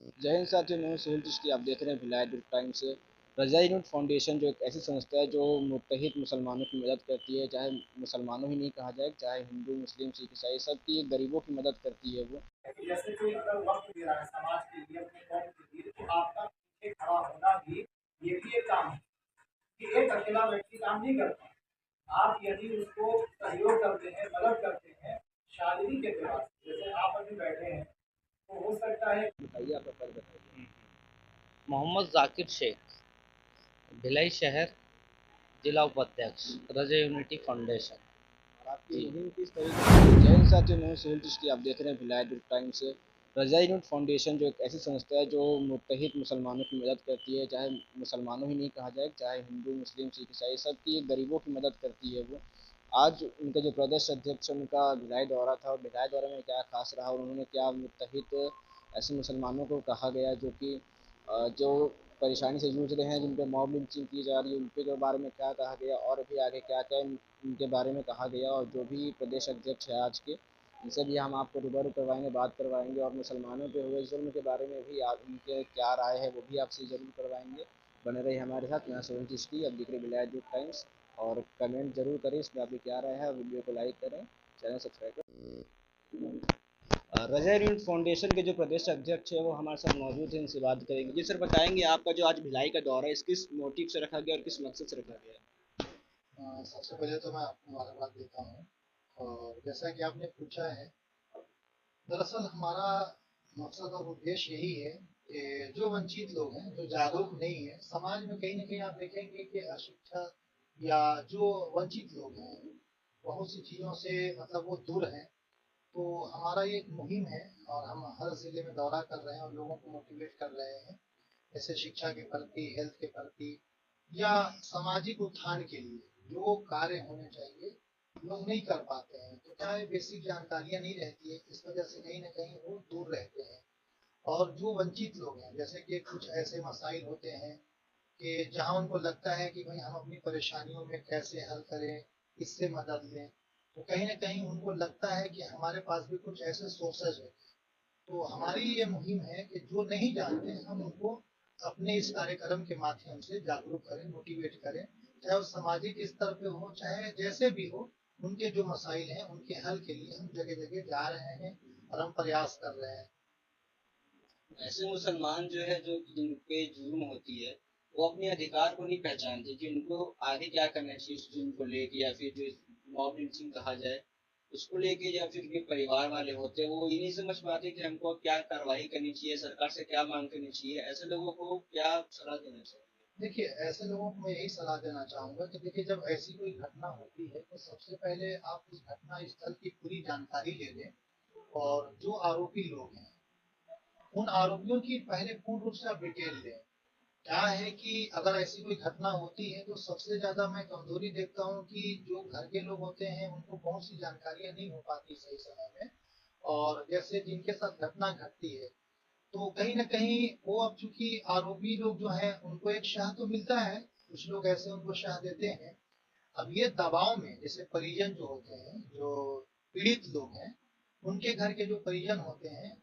जय हिंद साथियों, मैं हूं सुहेल चिश्ती। आप देख रहे हैं Bhilai Durg times. रज़ाई unit foundation जो एक ऐसी संस्था है जो मुत्तहिद मुसलमानों की मदद करती है। चाहे मुसलमानों ही नहीं कहा जाए, चाहे हिंदू, मुस्लिम, सिख, ईसाई, सबकी गरीबों की मदद करती है वो। जैसे कोई अगर वक्त दे रहा है समाज के लिए, अपने कौम के लिए, तो आपका पीछे खड़ा होना भी ये भी एक काम है कि एक अकेला व्यक्ति काम नहीं करता। आप यदि उसको सहयोग करते हैं, मदद करते हैं शारीरिक एतबार से, जैसे आप अभी बैठे हैं, तो हो सकता है। बताइए, आपका पद बताइए। मोहम्मद जाकिर शेख, भिलाई शहर जिला उपाध्यक्ष, रजा यूनिटी फाउंडेशन। और आपकी जी। मुहिम किस तरीके से? जय हिंद साथियों, मैं हूं सुहेल चिश्ती। आप देख रहे हैं Bhilai Durg times. रज़ाई unit foundation जो एक ऐसी संस्था है जो मुत्तहिद मुसलमानों की मदद करती है। चाहे मुसलमानों ही नहीं कहा जाए, चाहे हिंदू, मुस्लिम, सिख, ईसाई, सबकी गरीबों की मदद करती है वो। आज उनके जो प्रदेश अध्यक्ष, उनका भिलाई दौरा था, और भिलाई दौरे में क्या खास रहा और उन्होंने क्या मुत्तहिद ऐसे मुसलमानों को कहा गया जो कि जो परेशानी से जूझ रहे हैं, जिन पे मॉब लिंचिंग की जा रही है, उनके जो बारे में क्या कहा गया और भी आगे क्या क्या उनके बारे में कहा गया। और जो भी प्रदेश अध्यक्ष है आज के, इनसे भी हम आपको रूबरू करवाएंगे, बात करवाएंगे, और मुसलमानों पे हुए जुल्म के बारे में भी आप उनके क्या राय है वो भी आपसे ज़रूर करवाएंगे। बने रहिए हमारे साथ। मैं सोहन चिश्ती, अब दिख रही विलायत न्यूज़ टाइम्स। और कमेंट जरूर करें इसमें आपकी क्या राय है, वीडियो को लाइक करें, चैनल सब्सक्राइब करें। रजा यूनिट फाउंडेशन के जो प्रदेश अध्यक्ष है वो हमारे साथ मौजूद हैं, इनसे बात करेंगे। जी सर, बताएंगे आपका जो आज भिलाई का दौरा है, इस किस मोटिव से रखा गया और किस मकसद से रखा गया? सबसे पहले तो मैं आपको मुबारकबाद देता हूँ। और जैसा कि आपने पूछा है, दरअसल हमारा मकसद और उद्देश्य यही है कि जो वंचित लोग हैं, जो जागरूक नहीं है समाज में, कहीं ना कहीं आप देखेंगे कि अशिक्षा या जो वंचित लोग हैं बहुत सी चीज़ों से मतलब वो दूर हैं। तो हमारा ये एक मुहिम है और हम हर जिले में दौरा कर रहे हैं और लोगों को मोटिवेट कर रहे हैं, जैसे शिक्षा के प्रति, हेल्थ के प्रति या सामाजिक उत्थान के लिए जो कार्य होने चाहिए लोग नहीं कर पाते हैं। तो क्या है, बेसिक जानकारियां नहीं रहती है, इस वजह से कहीं ना कहीं वो दूर रहते हैं। और जो वंचित लोग हैं, जैसे कि कुछ ऐसे मसाइल होते हैं कि जहाँ उनको लगता है कि भाई हम अपनी परेशानियों में कैसे हल करें, किससे मदद लें, तो कहीं ना कहीं उनको लगता है कि हमारे पास भी कुछ ऐसे सोर्सेज है। तो हमारी ये मुहिम है कि जो नहीं जानते हम उनको अपने इस कार्यक्रम के माध्यम से जागरूक करें, मोटिवेट करें, चाहे वो सामाजिक स्तर पे हो चाहे जैसे भी हो। उनके जो मसाइल हैं उनके हल के लिए हम जगह जगह जा रहे हैं और हम प्रयास कर रहे हैं। ऐसे मुसलमान जो है जो जिन पे जुल्म होती है, वो अपने अधिकार को नहीं पहचानते कि उनको आगे क्या करना चाहिए उस जुल्म को लेके, या फिर जो मॉब लिंचिंग कहा जाए उसको लेके, या फिर उनके परिवार वाले होते हैं वो ये नहीं समझ पाते कि हमको क्या कार्रवाई करनी चाहिए, सरकार से क्या मांग करनी चाहिए। ऐसे लोगों को क्या सलाह देना चाहिए? देखिए, ऐसे लोगों को मैं यही सलाह देना चाहूंगा कि देखिए, जब ऐसी कोई घटना होती है तो सबसे पहले आप उस घटना स्थल की पूरी जानकारी ले लें और जो आरोपी लोग हैं उन आरोपियों की पहले पूर्ण रूप से आप डिटेल लें। क्या है कि अगर ऐसी कोई घटना होती है तो सबसे ज्यादा मैं कमजोरी देखता हूँ कि जो घर के लोग होते हैं उनको बहुत सी जानकारियां नहीं हो पाती सही समय में। और जैसे जिनके साथ घटना घटती है तो कहीं ना कहीं वो, अब चूंकि आरोपी लोग जो है उनको एक शाह तो मिलता है, कुछ लोग ऐसे उनको शाह देते हैं। अब ये दबाव में जैसे परिजन जो होते हैं, जो पीड़ित लोग हैं, उनके घर के जो परिजन होते हैं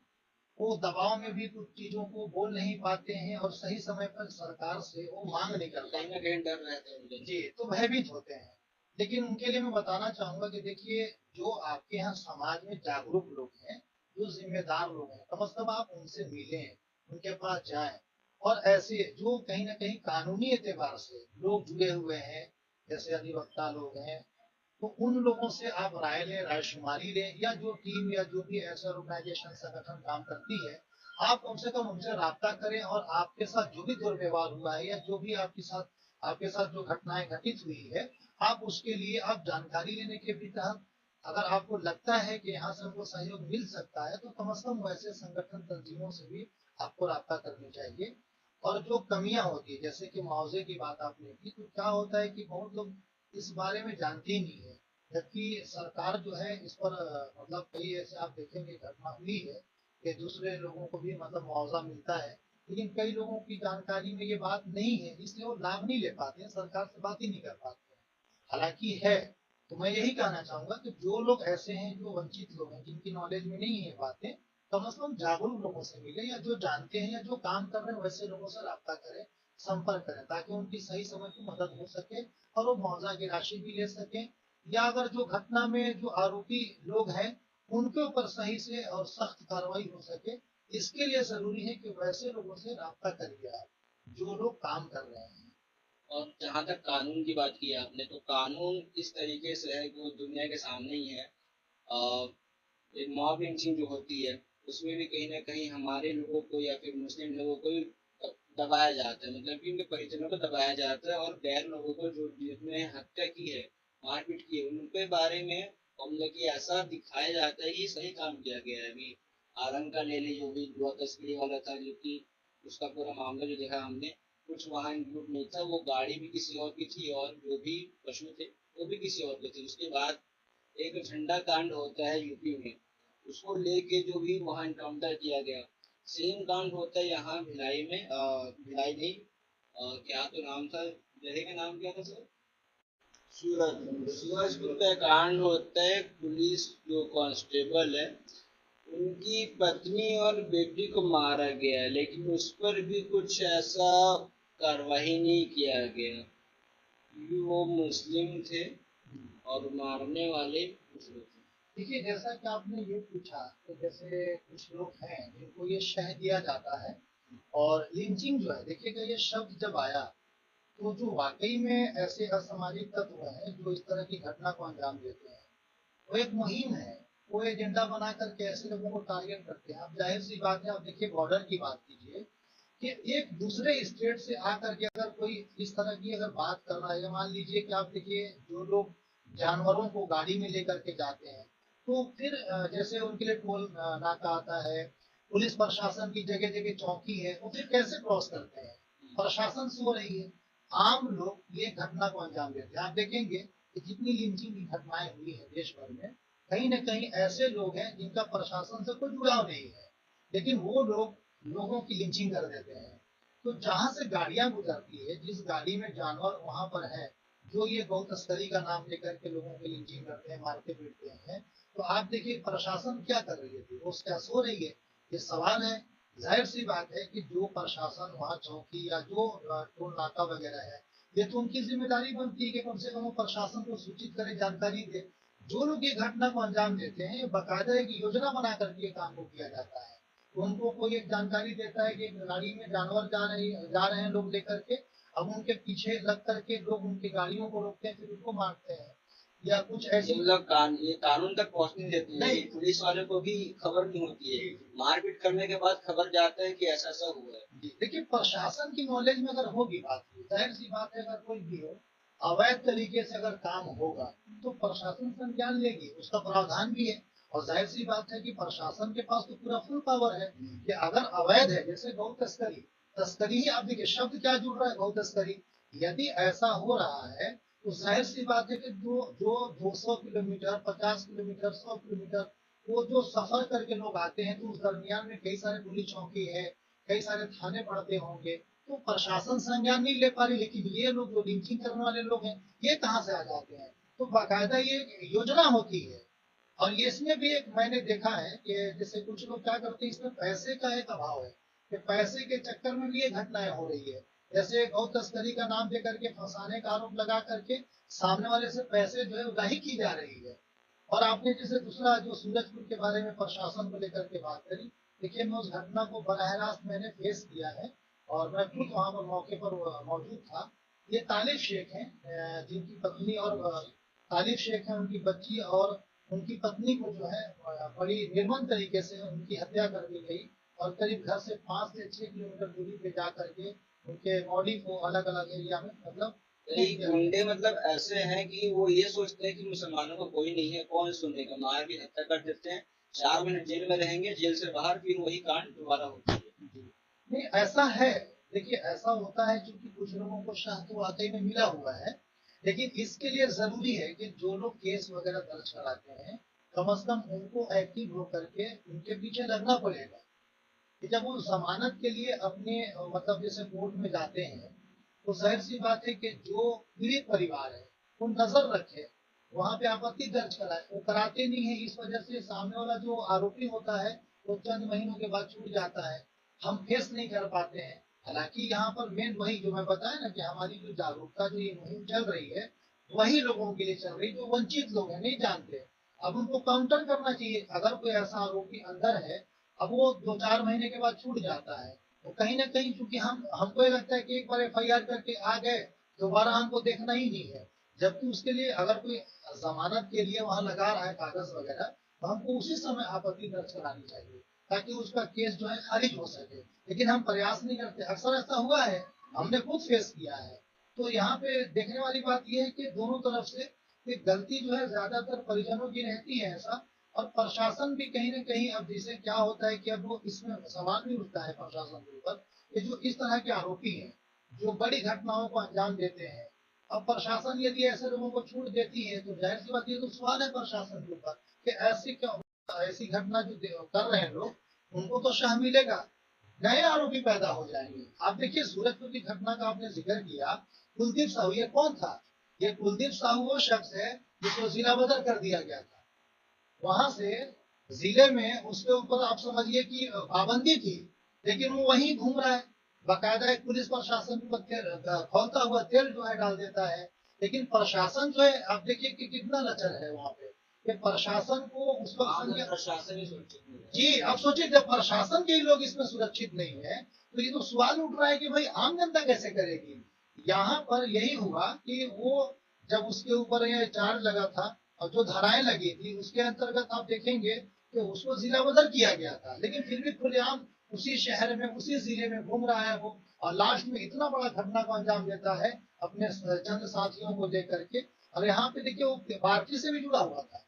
वो दबाव में भी कुछ चीजों को बोल नहीं पाते हैं और सही समय पर सरकार से वो मांग नहीं कर कहीं पाते। ना कहीं डर रहता है जी, तो भयभीत होते हैं। लेकिन उनके लिए मैं बताना चाहूंगा कि देखिए, जो आपके यहाँ समाज में जागरूक लोग हैं, जो जिम्मेदार लोग हैं, कम से कम आप उनसे मिलें, उनके पास जाएं। और ऐसे जो कहीं ना कहीं कानूनी एतबार से लोग जुड़े हुए हैं, जैसे अधिवक्ता लोग हैं, तो उन लोगों से आप राय लें, रायशुमारी लें, या जो टीम या जो भी ऐसा ऑर्गेनाइजेशन संगठन काम करती है, आप कम से कम उनसे राब्ता करें और आपके साथ जो भी दुर्व्यवहार हुआ है या जो भी आपके साथ जो घटनाएं घटित हुई है, आप उसके लिए आप जानकारी लेने के भी तहत अगर आपको लगता है कि यहाँ से हमको सहयोग मिल सकता है तो कम से कम वैसे संगठन तंजीमों से भी आपको राब्ता करनी चाहिए। और जो कमियां होती है, जैसे कि मुआवजे की बात आपने की, तो क्या होता है कि बहुत लोग इस बारे में जानते ही नहीं है, जबकि सरकार जो है इस पर मतलब कई ऐसे आप देखेंगे घटना हुई है कि दूसरे लोगों को भी मतलब मुआवजा मिलता है, लेकिन कई लोगों की जानकारी में ये बात नहीं है, इसलिए वो लाभ नहीं ले पाते हैं, सरकार से बात ही नहीं कर पाते हैं। हालांकि है। तो मैं यही कहना चाहूंगा कि जो लोग ऐसे हैं, जो वंचित लोग हैं, जिनकी नॉलेज में नहीं है बातें, कम से कम जागरूक लोगों से मिले, या जो जानते हैं या जो काम कर रहे हैं वैसे लोगों से राब्ता करें, संपर्क करें, ताकि उनकी सही समय की मदद हो सके और वो मुआवजा की राशि भी ले सकें। या अगर जो घटना में जो आरोपी लोग हैं उनके ऊपर सही से और सख्त कार्रवाई हो सके, इसके लिए जरूरी है कि वैसे लोगों से राब्ता करिए आप जो लोग काम कर रहे हैं। और जहाँ तक कानून की बात की आपने, तो कानून इस तरीके से है कि वो दुनिया के सामने ही है। एक मॉब लिंचिंग जो होती है, उसमें भी कहीं न कहीं हमारे लोगों को या फिर मुस्लिम लोगों को ही दबाया जाता है, मतलब कि उनके परिजनों को दबाया जाता है, और गैर लोगों को जो जिसने हत्या की है, मारपीट की है, उनके बारे में मतलब कि ऐसा दिखाया जाता है कि सही काम किया गया है। अभी आरंग का ले ली, जो भी जुआ तस्करी वाला था, जो कि उसका पूरा मामला जो देखा हमने, कुछ वहाँ इंक्लूड नहीं था, वो गाड़ी भी किसी और की थी और जो भी पशु थे वो भी किसी और के थे। उसके बाद एक झंडा कांड होता है यूपी में, उसको लेके जो भी वहाँ इनकाउंटर किया गया, सेम कांड होता है यहाँ भिलाई में। भिलाई नहीं, क्या तो नाम था जगह का, नाम क्या था सर? सूरजपुर का कांड होता है। पुलिस जो कांस्टेबल है, उनकी पत्नी और बेटी को मारा गया, लेकिन उस पर भी कुछ ऐसा कार्रवाई नहीं किया गया, क्योंकि वो मुस्लिम थे और मारने वाले मुस्लिम थे। देखिए, जैसा कि आपने ये पूछा, तो जैसे कुछ लोग हैं जिनको ये शह दिया जाता है, और लिंचिंग जो है, देखिएगा ये शब्द जब आया तो जो वाकई में ऐसे असामाजिक तत्व हैं जो इस तरह की घटना को अंजाम देते हैं, वो एक मुहिम है, वो एजेंडा बना करके ऐसे लोगों को टारगेट करते हैं। अब जाहिर सी बात है, आप देखिए बॉर्डर की बात कीजिए कि एक दूसरे स्टेट से आकर के अगर कोई इस तरह की अगर बात कर रहा है, या मान लीजिए कि आप देखिए जो लोग जानवरों को गाड़ी में लेकर के जाते हैं, तो फिर जैसे उनके लिए टोल नाका आता है, पुलिस प्रशासन की जगह जगह चौकी है, वो फिर कैसे क्रॉस करते हैं? प्रशासन सो रही है, आम लोग ये घटना को अंजाम देते हैं। आप देखेंगे कि जितनी लिंचिंग की घटनाएं हुई है देश भर में, कहीं ना कहीं ऐसे लोग हैं जिनका प्रशासन से कोई जुड़ाव नहीं है, लेकिन वो लोग लोगों की लिंचिंग कर देते हैं। तो जहां से गाड़ियां गुजरती है, जिस गाड़ी में जानवर वहां पर है, जो ये गौ तस्करी का नाम लेकर के लोगों की लिंचिंग करते हैं, मारते पीटते हैं, तो आप देखिए प्रशासन क्या कर रही है, वो क्या सो रही है? ये सवाल है। जाहिर सी बात है कि जो प्रशासन वहाँ चौकी या जो टोल नाका वगैरह है, ये तो उनकी जिम्मेदारी बनती है कि कम से कम वो प्रशासन को सूचित करे, जानकारी दे। जो लोग ये घटना को अंजाम देते हैं, ये बाकायदा एक योजना बना करके ये काम को किया जाता है। तो उनको कोई एक जानकारी देता है कि एक गाड़ी में जानवर जा रहे हैं लोग लेकर के, अब उनके पीछे लग करके लोग उनकी गाड़ियों को रोकते हैं, फिर उनको मारते हैं, या कुछ ये ऐसी मतलब ये कानून तक पहुंचने देते हैं, नहीं। पुलिस वाले को भी खबर नहीं होती है, मारपीट करने के बाद खबर जाता है कि ऐसा ऐसा हुआ है। देखिए, प्रशासन की नॉलेज में अगर होगी बात, जाहिर सी बात है, अगर कोई भी हो अवैध तरीके से अगर काम होगा तो प्रशासन संज्ञान लेगी, उसका प्रावधान भी है। और जाहिर सी बात है कि प्रशासन के पास तो पूरा फुल पावर है कि अगर अवैध है, जैसे गौ तस्करी, तस्करी ही, आप देखिए शब्द क्या जुड़ रहा है, गौ तस्करी, यदि ऐसा हो रहा है तो जाहिर सी बात है कि जो जो 200 किलोमीटर, 50 किलोमीटर, 100 किलोमीटर वो जो सफर करके लोग आते हैं, तो उस दरमियान में कई सारे पुलिस चौकी है, कई सारे थाने पड़ते होंगे, तो प्रशासन संज्ञान नहीं ले पा रही। लेकिन ये लोग जो लिंचिंग करने वाले लोग हैं, ये कहाँ से आ जाते हैं? तो बाकायदा ये योजना होती है। और ये इसमें भी एक मैंने देखा है कि जैसे कुछ लोग क्या करते हैं, इसमें पैसे का एक अभाव है कि पैसे के चक्कर में भी ये घटनाएं हो रही है। जैसे गौ तस्करी का नाम दे करके फंसाने का आरोप लगा करके सामने वाले से पैसे जो है उगाही की जा रही है। और आपने जैसे दूसरा जो सूरजपुर के बारे में प्रशासन को लेकर के बात करी, देखिए मैं उस घटना को बराह रास्त मैंने फेस किया है, और मैं खुद वहां पर मौके पर मौजूद था। ये तालिब शेख हैं, जिनकी पत्नी और तालिब शेख हैं, उनकी बच्ची और उनकी पत्नी को जो है बड़ी निर्मम तरीके से उनकी हत्या कर दी गई, और करीब घर से 5 से 6 किलोमीटर दूरी पे जा करके उनके बॉडी को अलग अलग एरिया में मतलब कई गुंडे मतलब ऐसे हैं कि वो ये सोचते हैं कि मुसलमानों को कोई नहीं है, कौन सुनेगा, मार के हत्या कर देते हैं, 4 महीने जेल में रहेंगे, जेल से बाहर फिर वही कांड दोबारा होता है। नहीं, ऐसा है। देखिए, ऐसा होता है क्योंकि कुछ लोगों को शह तो वाकई में मिला हुआ है, लेकिन इसके लिए जरूरी है कि जो लोग केस वगैरह दर्ज कराते हैं, कम से कम उनको एक्टिव होकर के उनके पीछे लगना पड़ेगा। कि जब वो जमानत के लिए अपने मतलब जैसे कोर्ट में जाते हैं, तो जाहिर सी बात है कि जो पीड़ित परिवार है वो नजर रखे, वहां पे आपत्ति दर्ज कराए, वो कराते नहीं है। इस वजह से सामने वाला जो आरोपी होता है वो चंद महीनों के बाद छूट जाता है, हम फेस नहीं कर पाते हैं। हालांकि यहाँ पर मेन वही जो मैं बताया ना कि हमारी जो जागरूकता जो ये मुहिम चल रही है वही लोगों के लिए चल रही है जो वंचित लोग हैं, नहीं जानते। अब उनको काउंटर करना चाहिए। अगर कोई ऐसा आरोपी अंदर है, अब वो 2-4 महीने के बाद छूट जाता है, तो कहीं ना कहीं चूंकि हमको ये लगता है कि एक बार FIR करके आ गए, दोबारा हमको देखना ही नहीं है। जबकि उसके लिए अगर कोई जमानत के लिए वहां लगा रहा है कागज वगैरह, तो हमको उसी समय आपत्ति दर्ज करानी चाहिए ताकि उसका केस जो है खारिज हो सके। लेकिन हम प्रयास नहीं करते। अक्सर ऐसा हुआ है, हमने खुद फेस किया है। तो यहाँ पे देखने वाली बात यह है कि दोनों तरफ से एक गलती जो है ज्यादातर परिजनों की रहती है ऐसा, और प्रशासन भी कहीं ना कहीं, अब जैसे क्या होता है कि अब वो इसमें सवाल भी उठता है प्रशासन के ऊपर कि जो इस तरह के आरोपी हैं जो बड़ी घटनाओं को अंजाम देते हैं, अब प्रशासन यदि ऐसे लोगों को छूट देती है तो जाहिर सी बात ये तो सवाल है प्रशासन के ऊपर कि ऐसी क्या ऐसी घटना जो कर रहे हैं लोग, उनको तो शाह मिलेगा, नए आरोपी पैदा हो जाएंगे। आप देखिए सूरजपुर की घटना का आपने जिक्र किया, कुलदीप साहू ये कौन था? ये कुलदीप साहू वो शख्स है जिसको जिला बदर कर दिया गया था। वहां से जिले में उसके ऊपर आप समझिए कि पाबंदी थी, लेकिन वो वहीं घूम रहा है। बाकायदा एक पुलिस प्रशासन को खौलता हुआ तेल जो है डाल देता है। लेकिन प्रशासन जो है, आप देखिए कि कितना लचर है वहां पे, कि प्रशासन को उस वक्त प्रशासन ही सुरक्षित नहीं है। जी अब सोचिए जब प्रशासन के ही लोग इसमें सुरक्षित नहीं है, तो ये तो सवाल उठ रहा है कि भाई आम जनता कैसे करेगी। यहाँ पर यही हुआ कि वो जब उसके ऊपर ये चार्ज लगा था और जो धाराएं लगी थी उसके अंतर्गत आप देखेंगे कि उसको जिला बदर किया गया था, लेकिन फिर भी खुलेआम उसी शहर में उसी जिले में घूम रहा है वो, और लास्ट में इतना बड़ा घटना को अंजाम देता है अपने चंद साथियों को लेकर के। और यहाँ पे देखिए वो पार्टी से भी जुड़ा हुआ था,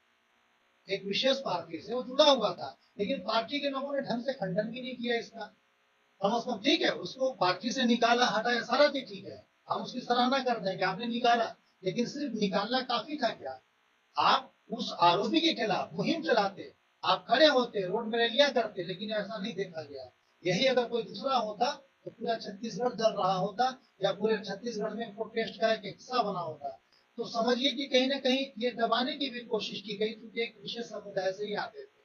एक विशेष पार्टी से वो जुड़ा हुआ था, लेकिन पार्टी के लोगों ने ढंग से खंडन भी नहीं किया इसका। हम उसको ठीक है, उसको पार्टी से निकाला हटाया सारा चीज ठीक है, हम उसकी सराहना करते हैं कि आपने निकाला, लेकिन सिर्फ निकालना काफी था क्या? आप उस आरोपी के खिलाफ मुहिम चलाते, आप खड़े होते, रोड में रैलियां करते, लेकिन ऐसा नहीं देखा गया। यही अगर कोई दूसरा होता तो पूरा छत्तीसगढ़ जल रहा होता, या पूरे छत्तीसगढ़ में प्रोटेस्ट का एक हिस्सा बना होता। तो समझिए कि कहीं ना कहीं ये दबाने की भी कोशिश की गई, क्योंकि एक विशेष समुदाय से ही आते थे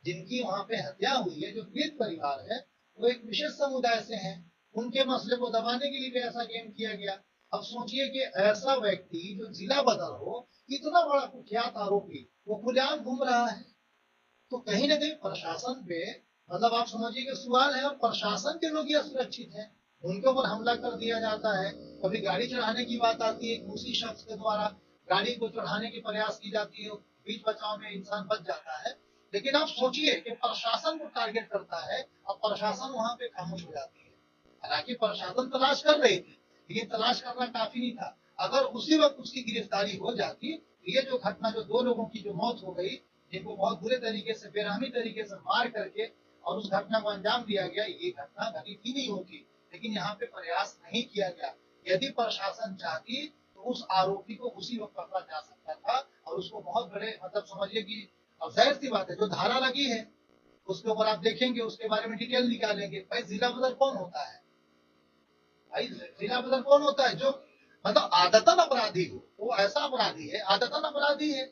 जिनकी वहां पे हत्या हुई है। जो पीड़ित परिवार है वो एक विशेष समुदाय से है, उनके मसले को दबाने के लिए भी ऐसा गेम किया गया। अब सोचिए कि ऐसा व्यक्ति जो जिला बदल हो, इतना बड़ा कुख्यात आरोपी, वो खुलेआम घूम रहा है। तो कहीं ना कहीं प्रशासन पे, मतलब आप समझिए कि सवाल है, और प्रशासन के लोग ये सुरक्षित हैं, उनके ऊपर हमला कर दिया जाता है। कभी गाड़ी चढ़ाने की बात आती है, उसी शख्स के द्वारा गाड़ी को चढ़ाने की प्रयास की जाती है, बीच बचाव में इंसान बच जाता है। लेकिन आप सोचिए कि प्रशासन को टारगेट करता है और प्रशासन वहां पे खामोश हो जाती है। हालांकि प्रशासन तलाश कर रही थी, लेकिन तलाश करना काफी नहीं था। अगर उसी वक्त उसकी गिरफ्तारी हो जाती, ये जो घटना, जो 2 लोगों की जो मौत हो गई, जिनको बहुत बुरे तरीके से, बेरहमी तरीके से मार करके और उस घटना को अंजाम दिया गया, ये घटना घटित ही नहीं होती। लेकिन यहाँ पे प्रयास नहीं किया गया। यदि प्रशासन चाहती तो उस आरोपी को उसी वक्त पकड़ा जा सकता था, और उसको बहुत बड़े, मतलब समझिए कि, अब जाहिर सी बात है जो धारा लगी है उसके ऊपर आप देखेंगे, उसके बारे में डिटेल निकालेंगे। भाई जिला बदर कौन होता है? भाई जिला बदर कौन होता है? जो मतलब आदतन अपराधी हो, वो ऐसा अपराधी है, आदतन अपराधी है,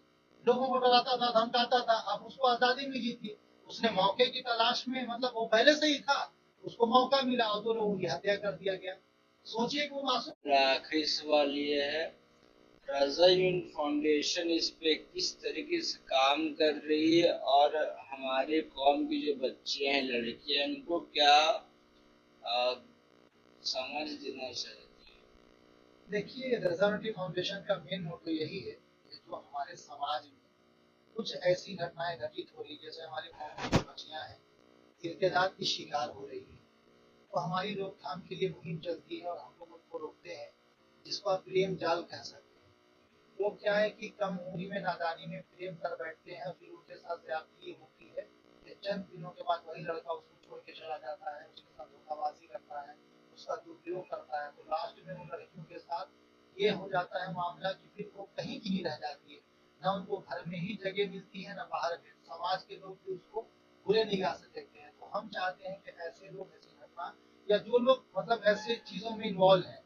लोगों को डराता था, धमकाता था। अब उसको आजादी मिली थी, उसने मौके की तलाश में, मतलब वो पहले से ही था, उसको मौका मिला और 2 लोगों की हत्या कर दिया गया। सोचिए कि वो मासूम। आखिरी सवाल ये है, रज़ा यूनिट फाउंडेशन इस पे किस तरीके से काम कर रही है, और हमारे कौम की जो बच्चियां हैं, लड़कियां, उनको क्या समझ देना चाहती है? देखिए रज़ा यूनिटी फाउंडेशन का मेन मोटो यही है कि जो हमारे समाज में कुछ ऐसी घटनाएं घटित हो रही, जैसे हमारे कौम की बच्चियां हैं इर्तिदाद की शिकार हो रही है, तो हमारी रोकथाम के लिए मुहिम चलती है और हम लोग उनको रोकते हैं, जिसको आप प्रेम जाल कह सकते हैं। वो क्या है कि कम उम्र में नादानी में प्रेम कर बैठते हैं, फिर उनके साथ ज्यादती होती है, फिर चंद दिनों के बाद वही लड़का उसको छोड़ के चला जाता है, उसके साथ धोखाबाजी करता है, उसका दुरुपयोग करता है। तो लास्ट में उन लड़कियों के साथ ये हो जाता है मामला कि फिर वो कहीं की नहीं रह जाती है, न उनको घर में ही जगह मिलती है, न बाहर में। समाज के लोग भी उसको बुरे निगाह से देखते हैं। तो हम चाहते हैं कि ऐसे लोग, ऐसी घटना, या जो लोग मतलब ऐसे चीजों में इन्वॉल्व हैं,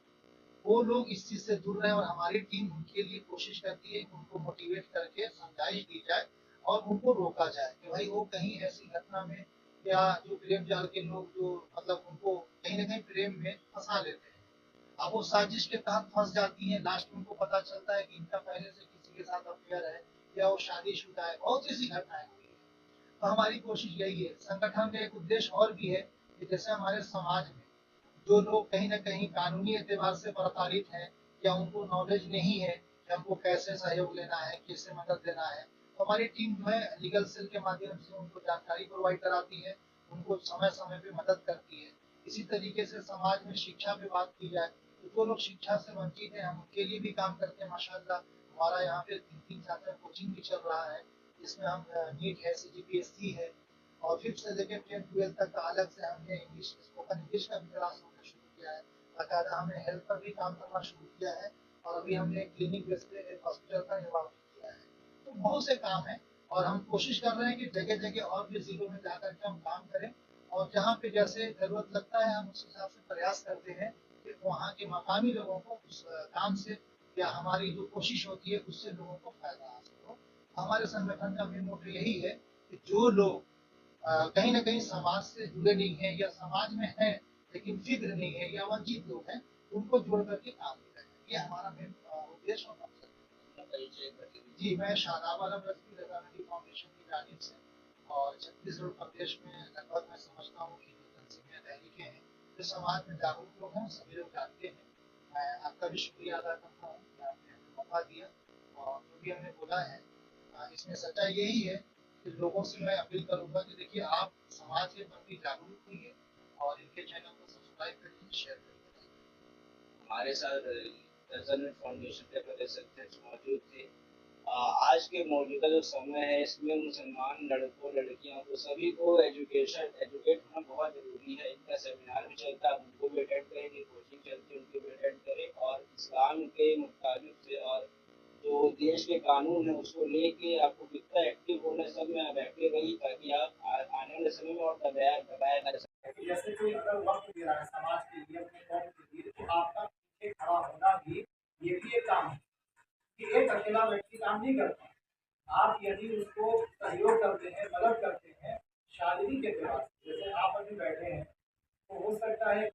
वो लोग इस चीज से दूर रहे, और हमारी टीम उनके लिए कोशिश करती है कि उनको मोटिवेट करके समझाइश दी जाए और उनको रोका जाए कि भाई वो कहीं ऐसी घटना में या जो प्रेम जाल के लोग जो मतलब उनको कहीं ना कहीं प्रेम में फंसा लेते हैं। अब वो साजिश के तहत फंस जाती हैं, लास्ट में उनको पता चलता है कि इनका पहले से किसी के साथ अफेयर है या वो शादीशुदा है, बहुत सी ऐसी घटनाएं हुई है। तो हमारी कोशिश यही है, संगठन का एक उद्देश्य और भी है कि जैसे हमारे समाज में जो लोग कहीं ना कहीं कानूनी एतबार से प्रताड़ित हैं या उनको नॉलेज नहीं है कि हमको कैसे सहयोग लेना है, कैसे मदद देना है, तो हमारी टीम जो है लीगल सेल के माध्यम से उनको जानकारी प्रोवाइड कराती है, उनको समय समय पे मदद करती है। इसी तरीके से समाज में शिक्षा पे बात की जाए तो जो लोग शिक्षा से वंचित हैं हम उनके लिए भी काम करते हैं माशाल्लाह। हमारा यहाँ पे 3-3 4 4 कोचिंग भी चल रहा है, जिसमें हम नीट है, CGPSC है, और 5th से लेकर 10th 12th तक का अलग से हमने इंग्लिश स्पोकन इंग्लिश का भी क्लास हमने शुरू किया है। बाकायदा हमने हेल्थ पर भी काम करना शुरू किया है, और अभी हमने क्लिनिक बेस पे एक हॉस्पिटल का निर्माण भी किया है। तो बहुत से काम है, और हम कोशिश कर रहे हैं कि जगह जगह और भी जिलों में जाकर के हम काम करें, और जहाँ पे जैसे जरूरत लगता है हम उस हिसाब से प्रयास करते हैं कि वहाँ के मकामी लोगों को उस काम से या हमारी जो कोशिश होती है उससे लोगों को फायदा हासिल हो। हमारे संगठन का मेन मोटो यही है कि जो लोग कहीं ना कहीं समाज से जुड़े नहीं है या समाज में है लेकिन फिक्र नहीं है या वंचित लोग हैं, उनको जोड़ करके काम किया जाए, ये हमारा मेन उद्देश्य और मकसद है। जी, मैं शादाब आलम रजवी रजा नदी फाउंडेशन की जानिब से, और छत्तीसगढ़ प्रदेश में लगभग मैं समझता हूँ कि जो तंजीमें तहरीकें हैं जो समाज में जागरूक लोग हैं सभी लोग जानते हैं। मैं आपका भी शुक्रिया अदा करता हूँ कि आपने हमें मौका दिया, और जो भी हमने बोला है इसमें सच्चाई यही है कि लोगों से मैं अपील करूंगा कि देखिए आप समाज के प्रति जागरूक होइए और इनके चैनल को सब्सक्राइब करिए, शेयर करिए। हमारे साथ रेजोनेट फाउंडेशन के प्रदेश अध्यक्ष मौजूद थे। आज के मौजूदा जो समय है इसमें मुसलमान लड़कों लड़कियों को सभी को एजुकेट होना बहुत ज़रूरी है। इनका सेमिनार भी चलता है, उनको भी अटेंड करेंगे, कोचिंग चलती है उनको भी अटेंड करें, और इस्लाम के मुताबिक से और जो देश के कानून है उसको लेके आपको कितना एक्टिव होना है सब में आप एक्टिव रहिए, ताकि आप आने वाले समय में और दबाया ना जा सके। जैसे कोई अगर वक्त दे रहा है समाज के लिए, अपने कौम के लिए, तो आपका पीछे खड़ा होना भी ये भी एक काम है कि एक अकेला व्यक्ति काम नहीं करता। आप यदि उसको सहयोग करते हैं, मदद करते हैं शारीरिक एतबार से, जैसे आप अभी बैठे हैं तो हो सकता है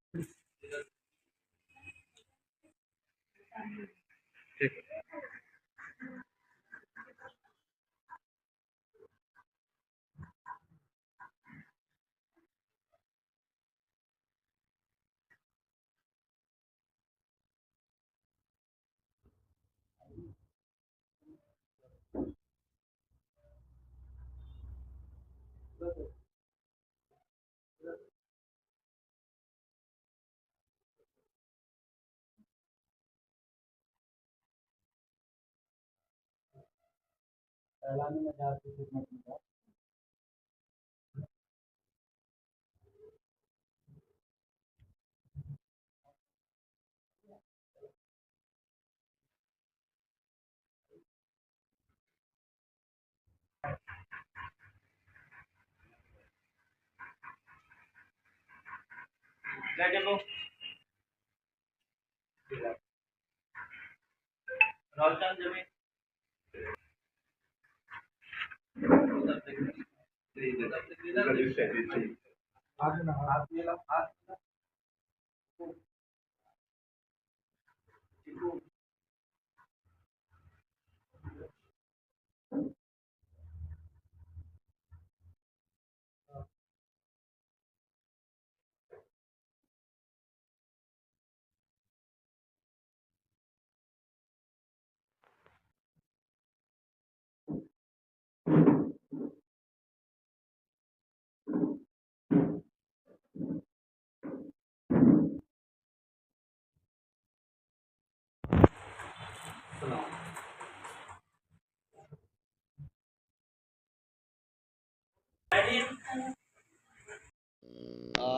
ऐलान में जा रही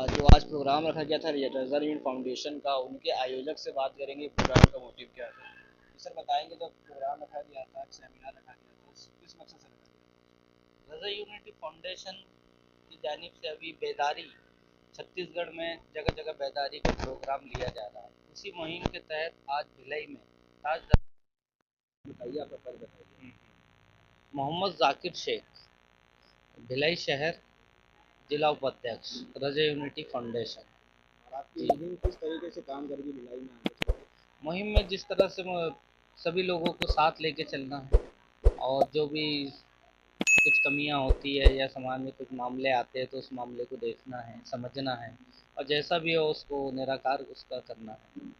जो आज प्रोग्राम रखा गया था रेजर फाउंडेशन का, उनके आयोजक से बात करेंगे प्रोग्राम का मोटिव क्या था। सर बताएंगे, जब प्रोग्राम रखा गया था, सेमिनार रखा गया था, किस मकसद से रखा गया रजा यूनिटी फाउंडेशन की जानिब से अभी बेदारी छत्तीसगढ़ में जगह जगह बेदारी का प्रोग्राम लिया जा रहा है। उसी मुहिम के तहत आज भिलाई में ताज था? बताइए, आपका पद बताइए। मोहम्मद जाकिर शेख भिलाई शहर जिला उपाध्यक्ष रजा यूनिटी फाउंडेशन। और आपकी मुहिम किस तरीके से काम करेगी भिलाई में आगे चल के? मुहिम में जिस तरह से सभी लोगों को साथ लेके चलना है, और जो भी कुछ कमियां होती है या समाज में कुछ मामले आते हैं तो उस मामले को देखना है, समझना है, और जैसा भी हो उसको निराकार उसका करना है।